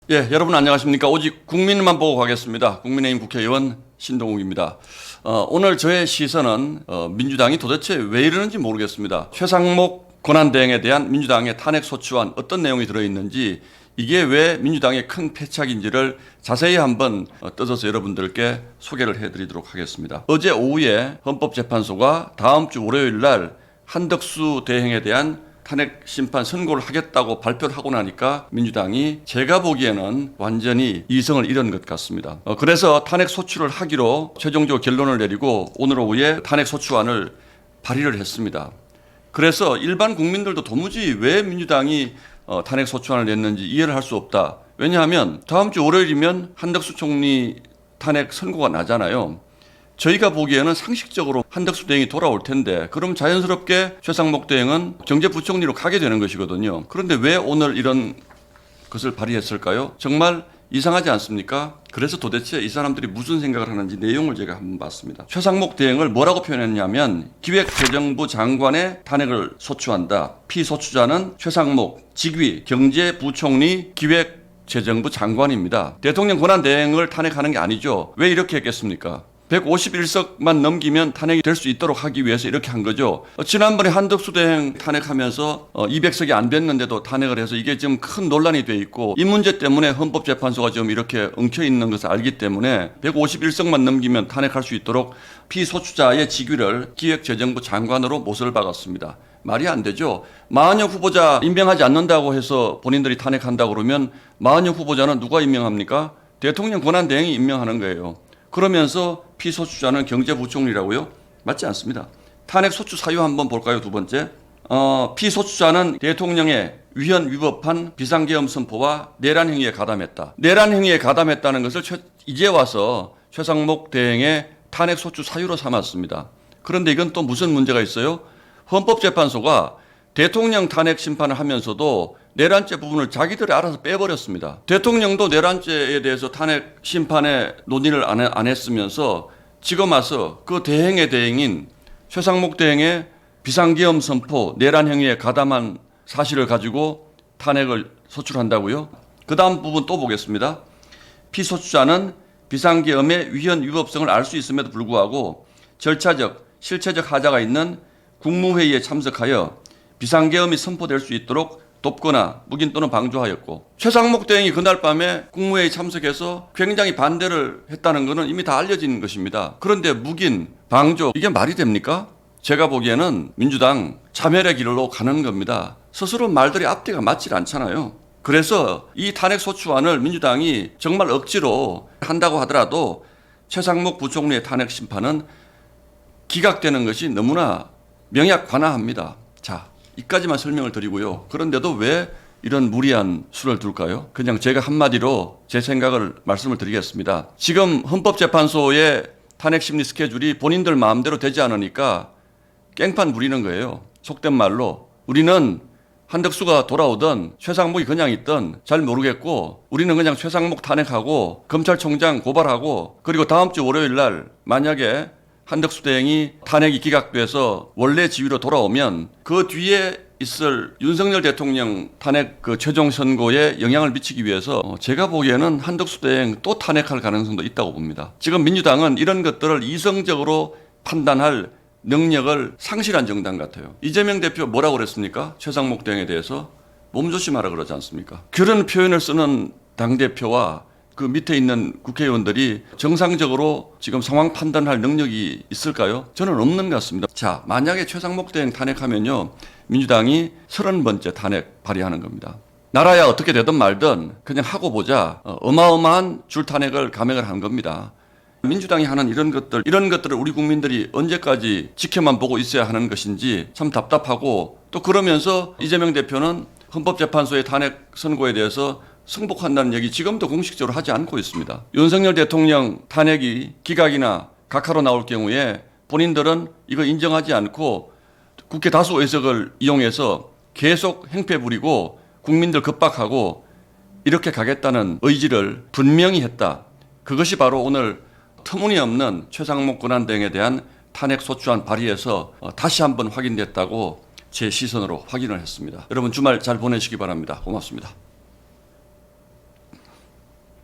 예, 여러분 안녕하십니까. 오직 국민만 보고 가겠습니다. 국민의힘 국회의원 신동욱입니다. 오늘 저의 시선은 민주당이 도대체 왜 이러는지 모르겠습니다. 최상목 권한대행에 대한 민주당의 탄핵소추안 어떤 내용이 들어있는지, 이게 왜 민주당의 큰 패착인지를 자세히 한번 뜯어서 여러분들께 소개를 해드리도록 하겠습니다. 어제 오후에 헌법재판소가 다음 주 월요일 날 한덕수 대행에 대한 탄핵 심판 선고를 하겠다고 발표를 하고 나니까 민주당이 제가 보기에는 완전히 이성을 잃은 것 같습니다. 그래서 탄핵 소추를 하기로 최종적으로 결론을 내리고 오늘 오후에 탄핵 소추안을 발의를 했습니다. 그래서 일반 국민들도 도무지 왜 민주당이 탄핵 소추안을 냈는지 이해를 할 수 없다. 왜냐하면 다음 주 월요일이면 한덕수 총리 탄핵 선고가 나잖아요. 저희가 보기에는 상식적으로 한덕수 대행이 돌아올 텐데, 그럼 자연스럽게 최상목 대행은 경제부총리로 가게 되는 것이거든요. 그런데 왜 오늘 이런 것을 발의했을까요? 정말 이상하지 않습니까? 그래서 도대체 이 사람들이 무슨 생각을 하는지 내용을 제가 한번 봤습니다. 최상목 대행을 뭐라고 표현했냐면, 기획재정부 장관의 탄핵을 소추한다. 피소추자는 최상목, 직위 경제부총리 기획재정부 장관입니다. 대통령 권한대행을 탄핵하는 게 아니죠. 왜 이렇게 했겠습니까? 151석만 넘기면 탄핵이 될 수 있도록 하기 위해서 이렇게 한 거죠. 지난번에 한덕수 대행 탄핵하면서 200석이 안 됐는데도 탄핵을 해서 이게 지금 큰 논란이 돼 있고, 이 문제 때문에 헌법재판소가 지금 이렇게 엉켜 있는 것을 알기 때문에 151석만 넘기면 탄핵할 수 있도록 피소추자의 직위를 기획재정부 장관으로 못을 박았습니다. 말이 안 되죠. 마은혁 후보자 임명하지 않는다고 해서 본인들이 탄핵한다고 그러면 마은혁 후보자는 누가 임명합니까? 대통령 권한대행이 임명하는 거예요. 그러면서 피소추자는 경제부총리라고요? 맞지 않습니다. 탄핵 소추 사유 한번 볼까요? 두 번째. 피소추자는 대통령의 위헌 위법한 비상계엄 선포와 내란 행위에 가담했다. 내란 행위에 가담했다는 것을 이제 와서 최상목 대행의 탄핵 소추 사유로 삼았습니다. 그런데 이건 또 무슨 문제가 있어요? 헌법재판소가 대통령 탄핵 심판을 하면서도 내란죄 부분을 자기들이 알아서 빼버렸습니다. 대통령도 내란죄에 대해서 탄핵 심판에 논의를 안 했으면서 지금 와서 그 대행의 대행인 최상목 대행의 비상계엄 선포, 내란 행위에 가담한 사실을 가지고 탄핵을 소추한다고요? 그 다음 부분 또 보겠습니다. 피소추자는 비상계엄의 위헌 위법성을 알 수 있음에도 불구하고 절차적, 실체적 하자가 있는 국무회의에 참석하여 비상계엄이 선포될 수 있도록 돕거나 묵인 또는 방조하였고, 최상목 대행이 그날 밤에 국무회의 참석해서 굉장히 반대를 했다는 것은 이미 다 알려진 것입니다. 그런데 묵인, 방조, 이게 말이 됩니까? 제가 보기에는 민주당 자멸의 길로 가는 겁니다. 스스로 말들이 앞뒤가 맞질 않잖아요. 그래서 이 탄핵 소추안을 민주당이 정말 억지로 한다고 하더라도 최상목 부총리의 탄핵 심판은 기각되는 것이 너무나 명약관화합니다. 자, 이까지만 설명을 드리고요. 그런데도 왜 이런 무리한 수를 둘까요? 그냥 제가 한마디로 제 생각을 말씀을 드리겠습니다. 지금 헌법재판소의 탄핵 심리 스케줄이 본인들 마음대로 되지 않으니까 깽판 부리는 거예요. 속된 말로 우리는 한덕수가 돌아오든 최상목이 그냥 있든 잘 모르겠고, 우리는 그냥 최상목 탄핵하고 검찰총장 고발하고, 그리고 다음 주 월요일 날 만약에 한덕수 대행이 탄핵이 기각돼서 원래 지위로 돌아오면 그 뒤에 있을 윤석열 대통령 탄핵 그 최종 선고에 영향을 미치기 위해서 제가 보기에는 한덕수 대행 또 탄핵할 가능성도 있다고 봅니다. 지금 민주당은 이런 것들을 이성적으로 판단할 능력을 상실한 정당 같아요. 이재명 대표 뭐라고 그랬습니까? 최상목 대행에 대해서 몸조심하라 그러지 않습니까? 그런 표현을 쓰는 당대표와 그 밑에 있는 국회의원들이 정상적으로 지금 상황 판단할 능력이 있을까요? 저는 없는 것 같습니다. 자, 만약에 최상목 대행 탄핵하면요, 민주당이 30번째 탄핵 발의하는 겁니다. 나라야 어떻게 되든 말든 그냥 하고 보자. 어마어마한 줄 탄핵을 감행을 한 겁니다. 민주당이 하는 이런 것들을 우리 국민들이 언제까지 지켜만 보고 있어야 하는 것인지 참 답답하고, 또 그러면서 이재명 대표는 헌법재판소의 탄핵 선고에 대해서 승복한다는 얘기 지금도 공식적으로 하지 않고 있습니다. 윤석열 대통령 탄핵이 기각이나 각하로 나올 경우에 본인들은 이거 인정하지 않고 국회 다수 의석을 이용해서 계속 행패 부리고 국민들 겁박하고 이렇게 가겠다는 의지를 분명히 했다. 그것이 바로 오늘 터무니없는 최상목 권한대행에 대한 탄핵 소추안 발의에서 다시 한번 확인됐다고 제 시선으로 확인을 했습니다. 여러분 주말 잘 보내시기 바랍니다. 고맙습니다.